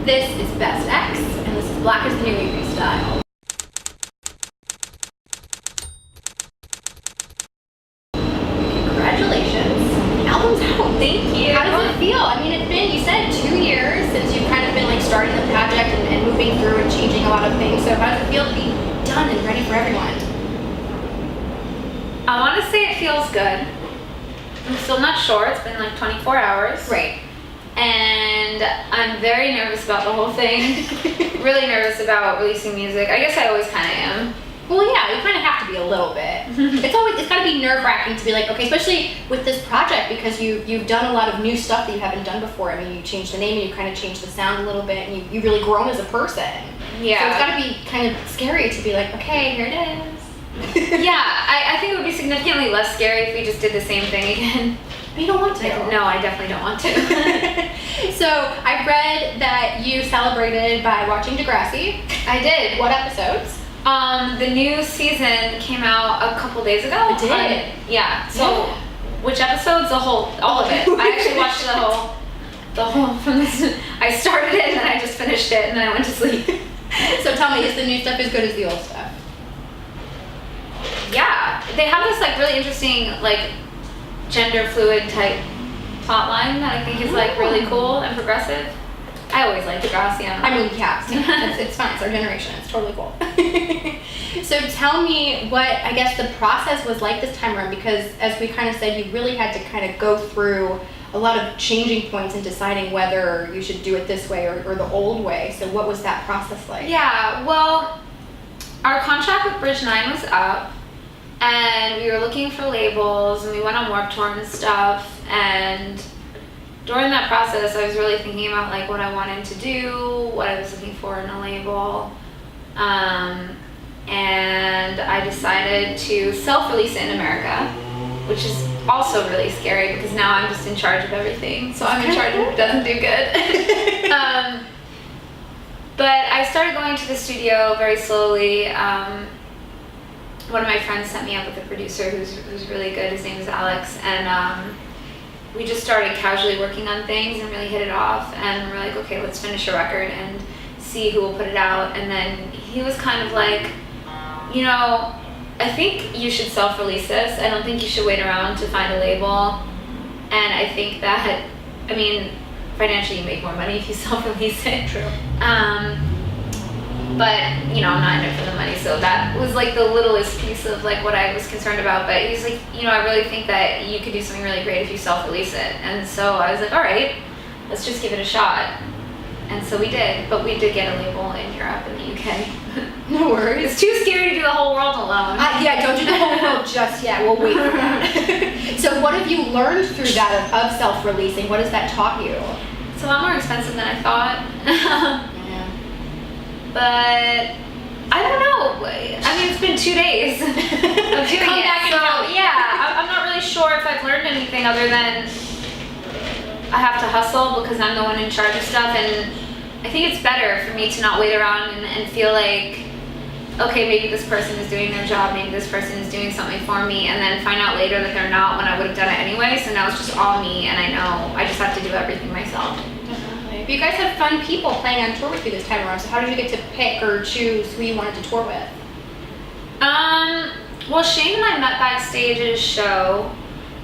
This is Best X, and this is Black is the New Navy Style. Congratulations. The album's out. Thank you. How does it feel? I mean, it's been, you said 2 years since you've kind of been like starting the project and moving through and changing a lot of things. So how does it feel to be done and ready for everyone? I want to say it feels good. I'm still not sure. It's been like 24 hours. Right. And I'm very nervous about the whole thing. Really nervous about releasing music. I guess I always kind of am. Well, yeah, you kind of have to be a little bit. It's got to be nerve-wracking to be like, okay, especially with this project because you've done a lot of new stuff that you haven't done before. I mean, you changed the name and you kind of changed the sound a little bit, and you've really grown as a person. Yeah. So it's got to be kind of scary to be like, okay, here it is. Yeah, I think it would be significantly less scary if we just did the same thing again. But you don't want to. No, I definitely don't want to. So I read that you celebrated by watching Degrassi. I did. What episodes? The new season came out a couple days ago. It did? Yeah. So, which episodes? All of it. I actually watched the whole from this. I started it and then I just finished it and then I went to sleep. So tell me, is the new stuff as good as the old stuff? Yeah, they have this like really interesting like gender fluid type plot line that I think is like really cool and progressive. I always like Degrassi. I mean, yeah, it's fun. It's our generation. It's totally cool. So tell me what, I guess, the process was like this time around, because as we kind of said, you really had to kind of go through a lot of changing points and deciding whether you should do it this way or the old way. So what was that process like? Yeah, well, our contract with Bridge 9 was up, and we were looking for labels, and we went on Warped Tour and stuff, and during that process, I was really thinking about like what I wanted to do, what I was looking for in a label, and I decided to self-release it in America, which is also really scary because now I'm just in charge of everything. So I'm in charge of who doesn't do good. But I started going to the studio very slowly. One of my friends set me up with a producer who's really good. His name is Alex, and we just started casually working on things and really hit it off, and we're like, okay, let's finish a record and see who will put it out. And then he was kind of like, you know, I think you should self-release this. I don't think you should wait around to find a label. And I think that, I mean, financially you make more money if you self-release it. True. But, you know, I'm not in it for the money, so that was like the littlest piece of like what I was concerned about. But he's like, you know, I really think that you could do something really great if you self-release it. And so I was like, all right, let's just give it a shot. And so we did, but we did get a label in Europe and the UK. No worries. It's too scary to do the whole world alone. Yeah, don't do the whole world just yet. We'll wait for that. So what have you learned through that of self-releasing? What has that taught you? It's a lot more expensive than I thought. But I don't know. I mean, it's been 2 days of doing Come it. back and tell me. Yeah, I'm not really sure if I've learned anything other than I have to hustle because I'm the one in charge of stuff. And I think it's better for me to not wait around and feel like, okay, maybe this person is doing their job, maybe this person is doing something for me, and then find out later that they're not when I would have done it anyway. So now it's just all me, and I know I just have to do everything myself. But you guys have fun people playing on tour with you this time around, so how did you get to pick or choose who you wanted to tour with? Well, Shane and I met backstage at his show,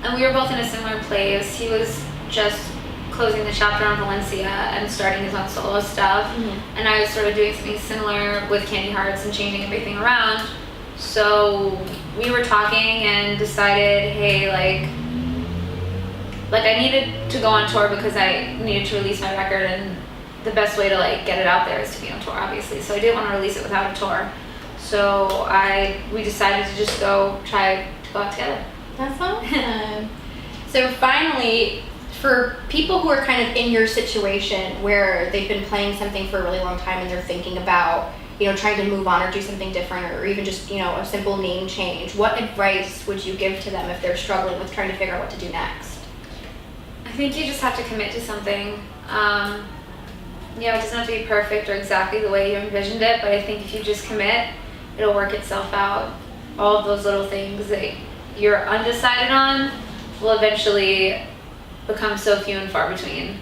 and we were both in a similar place. He was just closing the chapter on Valencia and starting his own solo stuff, and I was sort of doing something similar with Candy Hearts and changing everything around. So we were talking and decided, hey, like I needed to go on tour because I needed to release my record, and the best way to like get it out there is to be on tour, obviously. So I didn't want to release it without a tour. So we decided to just go try to go out together. That's awesome. So finally, for people who are kind of in your situation where they've been playing something for a really long time and they're thinking about, you know, trying to move on or do something different, or even just, you know, a simple name change, what advice would you give to them if they're struggling with trying to figure out what to do next? I think you just have to commit to something. You know, it doesn't have to be perfect or exactly the way you envisioned it, but I think if you just commit, it'll work itself out. All of those little things that you're undecided on will eventually become so few and far between.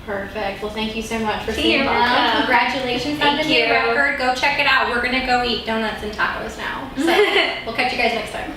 Perfect. Well, thank you so much for You're being on. welcome. Congratulations on the Thank new you. record. Go check it out. We're gonna go eat donuts and tacos now. So we'll catch you guys next time.